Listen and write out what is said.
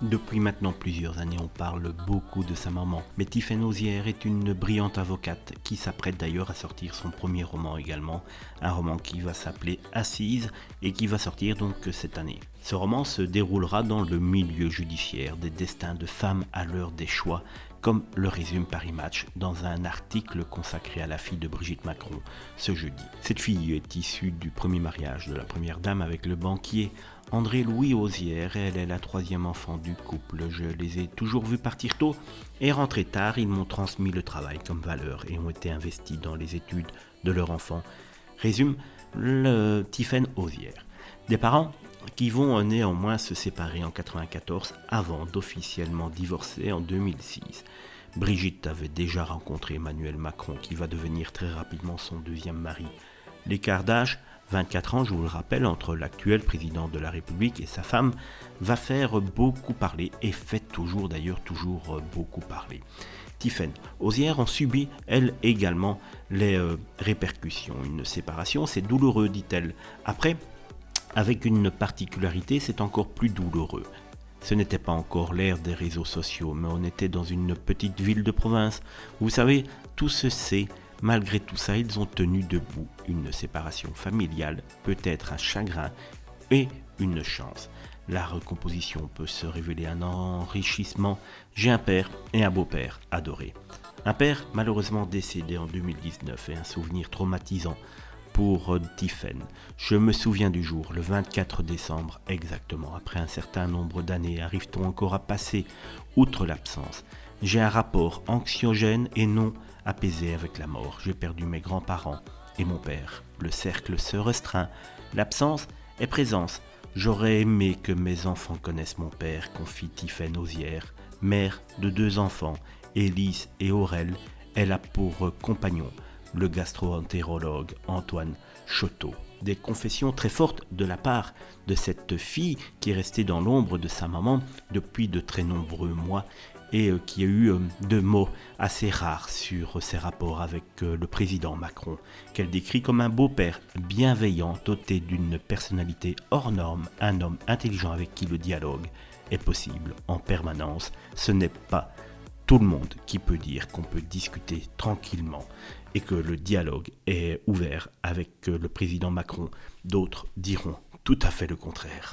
Depuis maintenant plusieurs années, on parle beaucoup de sa maman. Mais Tiffaine Auzière est une brillante avocate qui s'apprête d'ailleurs à sortir son premier roman également. Un roman qui va s'appeler Assise et qui va sortir donc cette année. Ce roman se déroulera dans le milieu judiciaire, des destins de femmes à l'heure des choix, comme le résume Paris Match dans un article consacré à la fille de Brigitte Macron ce jeudi. Cette fille est issue du premier mariage de la première dame avec le banquier André-Louis Auzière. Elle est la troisième enfant du couple. Je les ai toujours vus partir tôt et rentrer tard. Ils m'ont transmis le travail comme valeur et ont été investis dans les études de leur enfant, résume le Tiffaine Auzière. Des parents qui vont néanmoins se séparer en 1994 avant d'officiellement divorcer en 2006. Brigitte avait déjà rencontré Emmanuel Macron qui va devenir très rapidement son deuxième mari. L'écart d'âge, 24 ans je vous le rappelle, entre l'actuel président de la République et sa femme, va faire beaucoup parler et fait toujours beaucoup parler. Tiffaine Auzière en subit, elle également, les répercussions. Une séparation, c'est douloureux, dit-elle. Après, avec une particularité, c'est encore plus douloureux. Ce n'était pas encore l'ère des réseaux sociaux, mais on était dans une petite ville de province. Vous savez, tout se sait. Malgré tout ça, ils ont tenu debout. Une séparation familiale peut être un chagrin et une chance. La recomposition peut se révéler un enrichissement. J'ai un père et un beau-père adorés. Un père malheureusement décédé en 2019 et un souvenir traumatisant pour Tiffaine. Je me souviens du jour, le 24 décembre exactement. Après un certain nombre d'années, arrive-t-on encore à passer outre l'absence? J'ai un rapport anxiogène et non apaisé avec la mort. J'ai perdu mes grands-parents et mon père. Le cercle se restreint. L'absence est présence. J'aurais aimé que mes enfants connaissent mon père, confie Tiffaine Auzière, mère de 2 enfants, Élise et Aurel. Elle a pour compagnon le gastro-entérologue Antoine Choteau. Des confessions très fortes de la part de cette fille qui est restée dans l'ombre de sa maman depuis de très nombreux mois et qui a eu 2 mots assez rares sur ses rapports avec le président Macron, qu'elle décrit comme un beau-père bienveillant, doté d'une personnalité hors norme, un homme intelligent avec qui le dialogue est possible en permanence. Ce n'est pas tout le monde qui peut dire qu'on peut discuter tranquillement et que le dialogue est ouvert avec le président Macron. D'autres diront tout à fait le contraire.